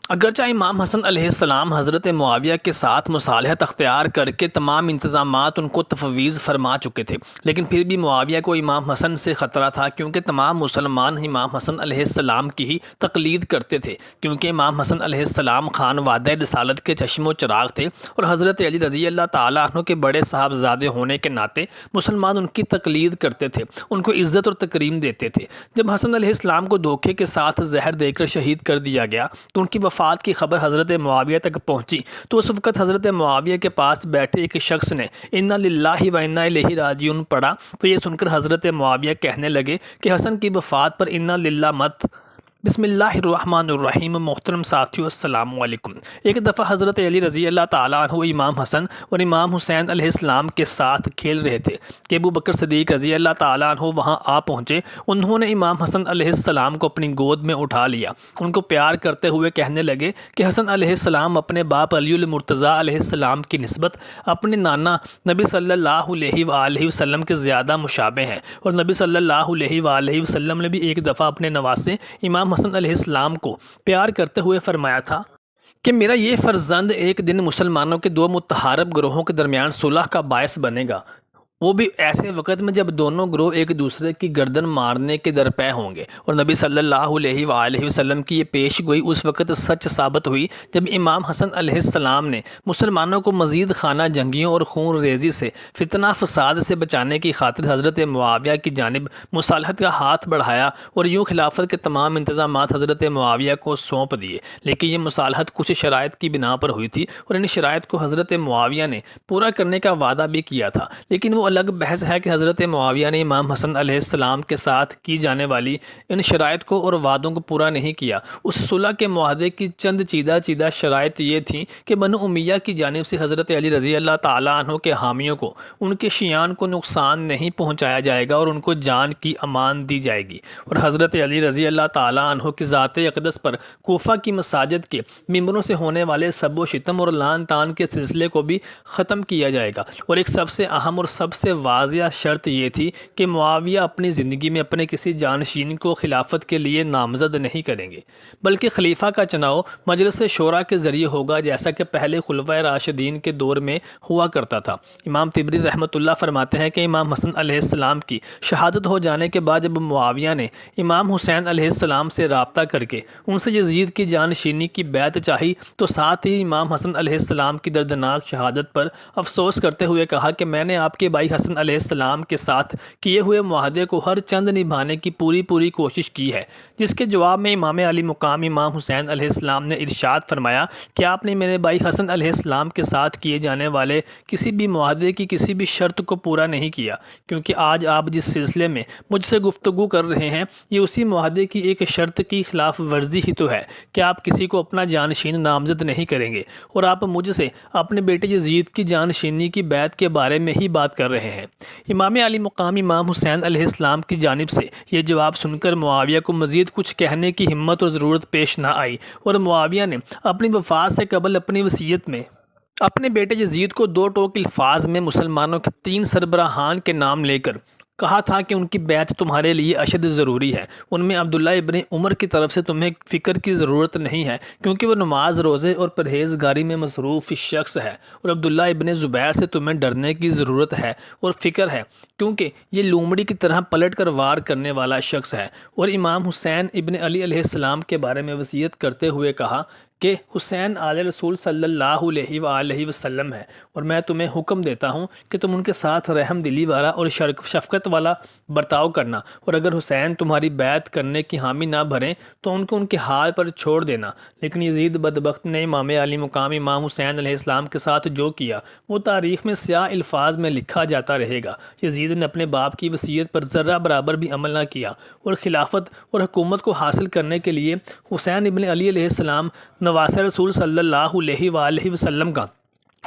اگرچہ امام حسن علیہ السلام حضرت معاویہ کے ساتھ مصالحت اختیار کر کے تمام انتظامات ان کو تفویض فرما چکے تھے، لیکن پھر بھی معاویہ کو امام حسن سے خطرہ تھا، کیونکہ تمام مسلمان امام حسن علیہ السلام کی ہی تقلید کرتے تھے، کیونکہ امام حسن علیہ السلام خانوادہ رسالت کے چشم و چراغ تھے، اور حضرت علی رضی اللہ تعالیٰ عنہ کے بڑے صاحبزادے ہونے کے ناطے مسلمان ان کی تقلید کرتے تھے، ان کو عزت اور تکریم دیتے تھے۔ جب حسن علیہ السلام کو دھوکے کے ساتھ زہر دے کر شہید کر دیا گیا تو ان کی وفات کی خبر حضرت معاویہ تک پہنچی، تو اس وقت حضرت معاویہ کے پاس بیٹھے ایک شخص نے انا للہ و انا الیہ راجعون پڑھا، تو یہ سن کر حضرت معاویہ کہنے لگے کہ حسن کی وفات پر انا للہ مت۔ بسم اللہ الرحمن الرحیم۔ محترم ساتھیو، السلام علیکم۔ ایک دفعہ حضرت علی رضی اللہ تعالیٰ عنہ امام حسن اور امام حسین علیہ السلام کے ساتھ کھیل رہے تھے کہ ابو بکر صدیق رضی اللہ تعالیٰ عنہ وہاں آ پہنچے۔ انہوں نے امام حسن علیہ السلام کو اپنی گود میں اٹھا لیا، ان کو پیار کرتے ہوئے کہنے لگے کہ حسن علیہ السلام اپنے باپ علی المرتضیٰ علیہ السلام کی نسبت اپنے نانا نبی صلی اللہ علیہ وآلہ وسلم کے زیادہ مشابہ ہیں، اور نبی صلی اللہ علیہ وآلہ وسلم نے بھی ایک دفعہ اپنے نواسے امام حسن علیہ السلام کو پیار کرتے ہوئے فرمایا تھا کہ میرا یہ فرزند ایک دن مسلمانوں کے دو متحارب گروہوں کے درمیان صلح کا باعث بنے گا، وہ بھی ایسے وقت میں جب دونوں گروہ ایک دوسرے کی گردن مارنے کے درپے ہوں گے۔ اور نبی صلی اللہ علیہ وآلہ وسلم کی یہ پیش گوئی اس وقت سچ ثابت ہوئی جب امام حسن علیہ السلام نے مسلمانوں کو مزید خانہ جنگیوں اور خون ریزی سے فتنہ فساد سے بچانے کی خاطر حضرت معاویہ کی جانب مصالحت کا ہاتھ بڑھایا، اور یوں خلافت کے تمام انتظامات حضرت معاویہ کو سونپ دیے۔ لیکن یہ مصالحت کچھ شرائط کی بنا پر ہوئی تھی، اور ان شرائط کو حضرت معاویہ نے پورا کرنے کا وعدہ بھی کیا تھا، لیکن وہ الگ بحث ہے کہ حضرت معاویہ نے امام حسن علیہ السلام کے ساتھ کی جانے والی ان شرائط کو اور وعدوں کو پورا نہیں کیا۔ اس صلح کے معاہدے کی چند چیدہ شرائط یہ تھیں کہ بنو امیہ کی جانب سے حضرت علی رضی اللہ تعالیٰ عنہ کے حامیوں کو ان کے شیعان کو نقصان نہیں پہنچایا جائے گا، اور ان کو جان کی امان دی جائے گی، اور حضرت علی رضی اللہ تعالیٰ عنہ کی ذات اقدس پر کوفہ کی مساجد کے ممبروں سے ہونے والے سب و شتم اور لعن طعن کے سلسلے کو بھی ختم کیا جائے گا۔ اور ایک سب سے اہم اور سب سے واضح شرط یہ تھی کہ معاویہ اپنی زندگی میں اپنے کسی جانشین کو خلافت کے لیے نامزد نہیں کریں گے، بلکہ خلیفہ کا چناؤ مجلس شورا کے ذریعے ہوگا، جیسا کہ پہلے خلفائے راشدین کے دور میں ہوا کرتا تھا۔ امام طبری رحمۃ اللہ فرماتے ہیں کہ امام حسن علیہ السلام کی شہادت ہو جانے کے بعد جب معاویہ نے امام حسین علیہ السلام سے رابطہ کر کے ان سے یزید کی جانشینی کی بیعت چاہی، تو ساتھ ہی امام حسن علیہ السلام کی دردناک شہادت پر افسوس کرتے ہوئے کہا کہ میں نے آپ کے بھائی حسن علیہ السلام کے ساتھ کیے ہوئے معاہدے کو ہر چند نبھانے کی پوری کوشش کی ہے، جس کے جواب میں امام علی مقام امام حسین علیہ السلام نے ارشاد فرمایا کہ آپ نے میرے بھائی حسن علیہ السلام کے ساتھ کیے جانے والے کسی بھی معاہدے کی کسی بھی شرط کو پورا نہیں کیا، کیونکہ آج آپ جس سلسلے میں مجھ سے گفتگو کر رہے ہیں یہ اسی معاہدے کی ایک شرط کی خلاف ورزی ہی تو ہے کہ آپ کسی کو اپنا جانشین نامزد نہیں کریں گے، اور آپ مجھ سے اپنے بیٹے یزید کی جانشینی کی بیعت کے بارے میں ہی بات کر رہے ہیں۔ امام علی مقام امام حسین علیہ السلام کی جانب سے یہ جواب سن کر معاویہ کو مزید کچھ کہنے کی ہمت اور ضرورت پیش نہ آئی، اور معاویہ نے اپنی وفات سے قبل اپنی وصیت میں اپنے بیٹے یزید کو دو ٹوک الفاظ میں مسلمانوں کے 3 سربراہان کے نام لے کر کہا تھا کہ ان کی بیعت تمہارے لیے اشد ضروری ہے۔ ان میں عبداللہ ابن عمر کی طرف سے تمہیں فکر کی ضرورت نہیں ہے، کیونکہ وہ نماز روزے اور پرہیزگاری میں مصروف شخص ہے، اور عبداللہ ابن زبیر سے تمہیں ڈرنے کی ضرورت ہے اور فکر ہے، کیونکہ یہ لومڑی کی طرح پلٹ کر وار کرنے والا شخص ہے۔ اور امام حسین ابن علی علیہ السلام کے بارے میں وصیت کرتے ہوئے کہا کہ حسین آل رسول صلی اللہ علیہ وآلہ وسلم ہے، اور میں تمہیں حکم دیتا ہوں کہ تم ان کے ساتھ رحم دلی والا اور شفقت والا برتاؤ کرنا، اور اگر حسین تمہاری بیعت کرنے کی حامی نہ بھریں تو ان کو ان کے حال پر چھوڑ دینا۔ لیکن یزید بدبخت نے امام علی مقام امام حسین علیہ السلام کے ساتھ جو کیا وہ تاریخ میں سیاہ الفاظ میں لکھا جاتا رہے گا۔ یزید نے اپنے باپ کی وصیت پر ذرہ برابر بھی عمل نہ کیا، اور خلافت اور حکومت کو حاصل کرنے کے لیے حسین ابن علی علیہ السلام نواسہ رسول صلی اللہ علیہ وآلہ وسلم کا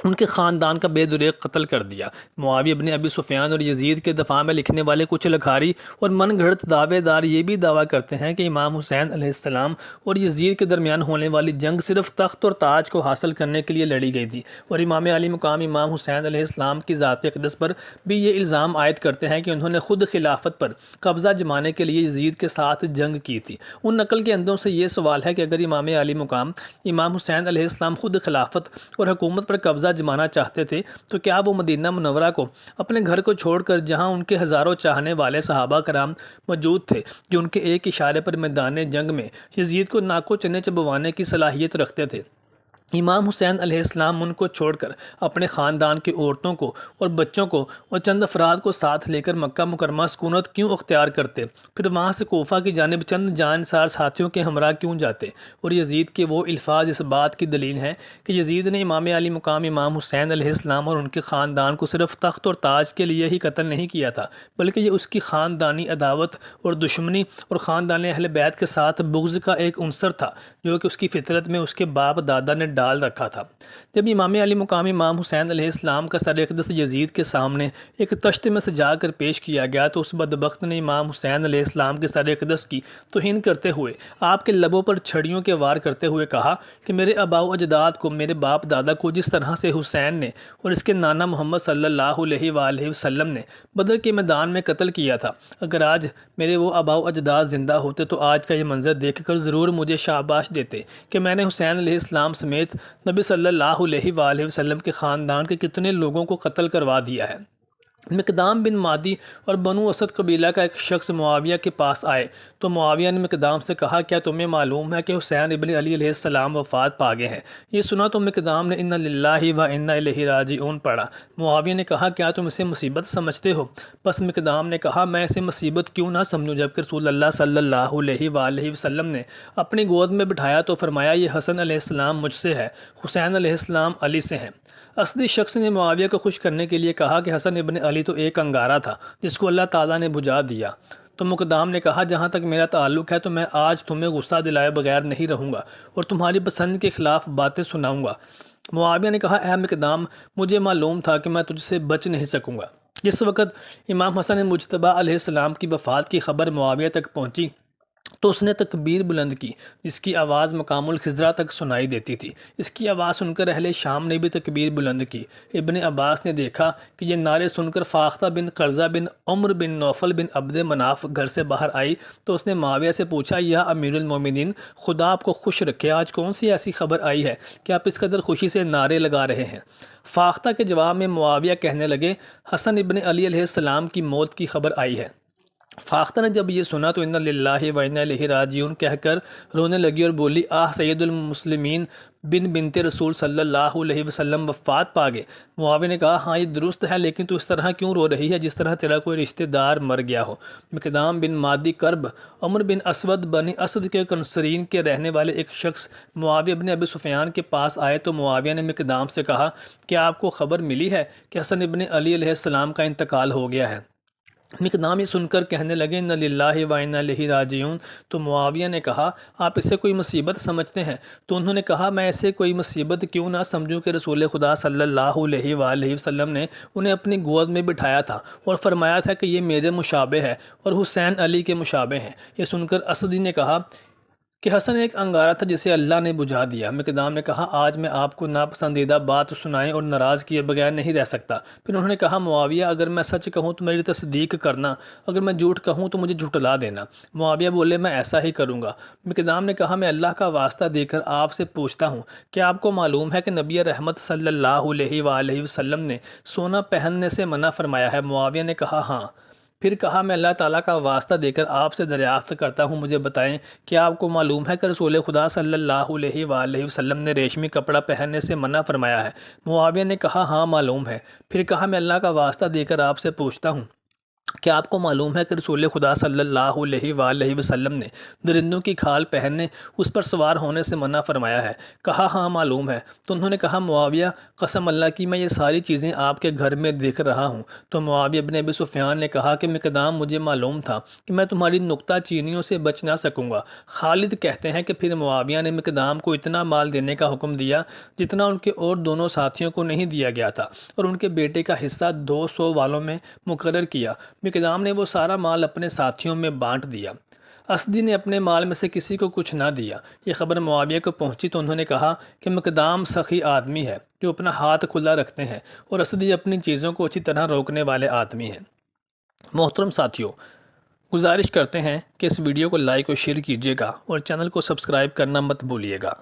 ان کے خاندان کا بے دریغ قتل کر دیا۔ معاویہ ابن ابی سفیان اور یزید کے دفاع میں لکھنے والے کچھ لکھاری اور من گھڑت دعوے دار یہ بھی دعویٰ کرتے ہیں کہ امام حسین علیہ السلام اور یزید کے درمیان ہونے والی جنگ صرف تخت اور تاج کو حاصل کرنے کے لیے لڑی گئی تھی، اور امام علی مقام امام حسین علیہ السلام کی ذات اقدس پر بھی یہ الزام عائد کرتے ہیں کہ انہوں نے خود خلافت پر قبضہ جمانے کے لیے یزید کے ساتھ جنگ کی تھی۔ ان نقل کے اندروں سے یہ سوال ہے کہ اگر امام علی مقام امام حسین علیہ السلام خود خلافت اور حکومت پر قبضہ جمانا چاہتے تھے تو کیا وہ مدینہ منورہ کو اپنے گھر کو چھوڑ کر، جہاں ان کے ہزاروں چاہنے والے صحابہ کرام موجود تھے جو ان کے ایک اشارے پر میدان جنگ میں یزید کو ناکو چنے چبوانے کی صلاحیت رکھتے تھے، امام حسین علیہ السلام ان کو چھوڑ کر اپنے خاندان کی عورتوں کو اور بچوں کو اور چند افراد کو ساتھ لے کر مکہ مکرمہ سکونت کیوں اختیار کرتے، پھر وہاں سے کوفہ کی جانب چند جانسار ساتھیوں کے ہمراہ کیوں جاتے؟ اور یزید کے وہ الفاظ اس بات کی دلیل ہیں کہ یزید نے امام علی مقام امام حسین علیہ السلام اور ان کے خاندان کو صرف تخت اور تاج کے لیے ہی قتل نہیں کیا تھا، بلکہ یہ اس کی خاندانی عداوت اور دشمنی اور خاندان اہل بیت کے ساتھ بغض کا ایک عنصر تھا جو کہ اس کی فطرت میں اس کے باپ دادا نے ڈال رکھا تھا۔ جب امام علی مقام امام حسین علیہ السلام کا سر اقدس یزید کے سامنے ایک تشت میں سجا کر پیش کیا گیا تو اس بدبخت نے امام حسین علیہ السلام کے سر اقدس کی توہین کرتے ہوئے آپ کے لبوں پر چھڑیوں کے وار کرتے ہوئے کہا کہ میرے آباء و اجداد کو، میرے باپ دادا کو جس طرح سے حسین نے اور اس کے نانا محمد صلی اللہ علیہ وآلہ وسلم نے بدر کے میدان میں قتل کیا تھا، اگر آج میرے وہ آباء و اجداد زندہ ہوتے تو آج کا یہ منظر دیکھ کر ضرور مجھے شاباش دیتے کہ میں نے حسین علیہ السلام سمیت نبی صلی اللہ علیہ وآلہ وسلم کے خاندان کے کتنے لوگوں کو قتل کروا دیا ہے۔ مقدام بن مادی اور بنو اسد قبیلہ کا ایک شخص معاویہ کے پاس آئے تو معاویہ نے مقدام سے کہا، کیا تمہیں معلوم ہے کہ حسین ابن علی علیہ السلام وفات پا گئے ہیں؟ یہ سنا تو مقدام نے انا للہ و انا الیہ راجعون پڑھا۔ معاویہ نے کہا، کیا تم اسے مصیبت سمجھتے ہو؟ پس مقدام نے کہا، میں اسے مصیبت کیوں نہ سمجھوں، جبکہ رسول اللہ صلی اللہ علیہ وآلہ وسلم نے اپنی گود میں بٹھایا تو فرمایا، یہ حسن علیہ السلام مجھ سے ہے، حسین علیہ السلام علی سے ہیں۔ اصلی شخص نے معاویہ کو خوش کرنے کے لیے کہا کہ حسن ابن علی تو ایک انگارہ تھا جس کو اللہ تعالیٰ نے بجھا دیا۔ تو مقدام نے کہا، جہاں تک میرا تعلق ہے تو میں آج تمہیں غصہ دلائے بغیر نہیں رہوں گا اور تمہاری پسند کے خلاف باتیں سناؤں گا۔ معاویہ نے کہا، اے مقدام، مجھے معلوم تھا کہ میں تجھ سے بچ نہیں سکوں گا۔ جس وقت امام حسن مجتبیٰ علیہ السلام کی وفات کی خبر معاویہ تک پہنچی تو اس نے تکبیر بلند کی جس کی آواز مقام الخضرا تک سنائی دیتی تھی۔ اس کی آواز سن کر اہل شام نے بھی تکبیر بلند کی۔ ابن عباس نے دیکھا کہ یہ نعرے سن کر فاختہ بن قرظہ بن عمر بن نوفل بن عبد مناف گھر سے باہر آئی تو اس نے معاویہ سے پوچھا، یا امیر المومنین، خدا آپ کو خوش رکھے، آج کون سی ایسی خبر آئی ہے کہ آپ اس قدر خوشی سے نعرے لگا رہے ہیں؟ فاختہ کے جواب میں معاویہ کہنے لگے، حسن ابن علی علیہ السلام کی موت کی خبر آئی ہے۔ فاختہ نے جب یہ سنا تو انا للہ و انا الیہ راجعون کہہ کر رونے لگی اور بولی، آہ سید المسلمین بن بنت رسول صلی اللہ علیہ وسلم وفات پا گئے۔ معاویہ نے کہا، ہاں یہ درست ہے، لیکن تو اس طرح کیوں رو رہی ہے جس طرح تیرا کوئی رشتہ دار مر گیا ہو؟ مقدام بن مادی کرب عمر بن اسود بنی اسد کے کنسرین کے رہنے والے ایک شخص معاویہ بن ابی سفیان کے پاس آئے تو معاویہ نے مقدام سے کہا، کیا آپ کو خبر ملی ہے کہ حسن ابن علی علیہ السلام کا انتقال ہو گیا ہے؟ مقدام یہ سن کر کہنے لگے، انا للہ و انا الیہ راجعون۔ تو معاویہ نے کہا، آپ اسے کوئی مصیبت سمجھتے ہیں؟ تو انہوں نے کہا، میں اسے کوئی مصیبت کیوں نہ سمجھوں کہ رسول خدا صلی اللہ علیہ وآلہ وسلم نے انہیں اپنی گود میں بٹھایا تھا اور فرمایا تھا کہ یہ میرے مشابہ ہے اور حسین علی کے مشابہ ہیں۔ یہ سن کر اسدی نے کہا کہ حسن ایک انگارہ تھا جسے اللہ نے بجھا دیا۔ مقدام نے کہا، آج میں آپ کو ناپسندیدہ بات سنائے اور ناراض کیے بغیر نہیں رہ سکتا۔ پھر انہوں نے کہا، معاویہ، اگر میں سچ کہوں تو میری تصدیق کرنا، اگر میں جھوٹ کہوں تو مجھے جھٹلا دینا۔ معاویہ بولے، میں ایسا ہی کروں گا۔ مقدام نے کہا، میں اللہ کا واسطہ دے کر آپ سے پوچھتا ہوں، کیا آپ کو معلوم ہے کہ نبی رحمت صلی اللہ علیہ وآلہ وسلم نے سونا پہننے سے منع فرمایا ہے؟ معاویہ نے کہا، ہاں۔ پھر کہا، میں اللہ تعالیٰ کا واسطہ دے کر آپ سے دریافت کرتا ہوں، مجھے بتائیں، کیا آپ کو معلوم ہے کہ رسول خدا صلی اللہ علیہ وآلہ وسلم نے ریشمی کپڑا پہننے سے منع فرمایا ہے؟ معاویہ نے کہا، ہاں معلوم ہے۔ پھر کہا، میں اللہ کا واسطہ دے کر آپ سے پوچھتا ہوں، کیا آپ کو معلوم ہے کہ رسول خدا صلی اللہ علیہ وآلہ وسلم نے درندوں کی کھال پہننے اس پر سوار ہونے سے منع فرمایا ہے؟ کہا ہاں معلوم ہے۔ تو انہوں نے کہا معاویہ قسم اللہ کی میں یہ ساری چیزیں آپ کے گھر میں دیکھ رہا ہوں۔ تو معاویہ بن ابی سفیان نے کہا کہ مقدام مجھے معلوم تھا کہ میں تمہاری نکتہ چینیوں سے بچ نہ سکوں گا۔ خالد کہتے ہیں کہ پھر معاویہ نے مقدام کو اتنا مال دینے کا حکم دیا جتنا ان کے اور دونوں ساتھیوں کو نہیں دیا گیا تھا، اور ان کے بیٹے کا حصہ 200 والوں میں مقرر کیا۔ مقدام نے وہ سارا مال اپنے ساتھیوں میں بانٹ دیا۔ اسدی نے اپنے مال میں سے کسی کو کچھ نہ دیا۔ یہ خبر معاویہ کو پہنچی تو انہوں نے کہا کہ مقدام سخی آدمی ہے جو اپنا ہاتھ کھلا رکھتے ہیں، اور اسدی اپنی چیزوں کو اچھی طرح روکنے والے آدمی ہیں۔ محترم ساتھیوں، گزارش کرتے ہیں کہ اس ویڈیو کو لائک اور شیئر کیجیے گا اور چینل کو سبسکرائب کرنا مت بھولیے گا۔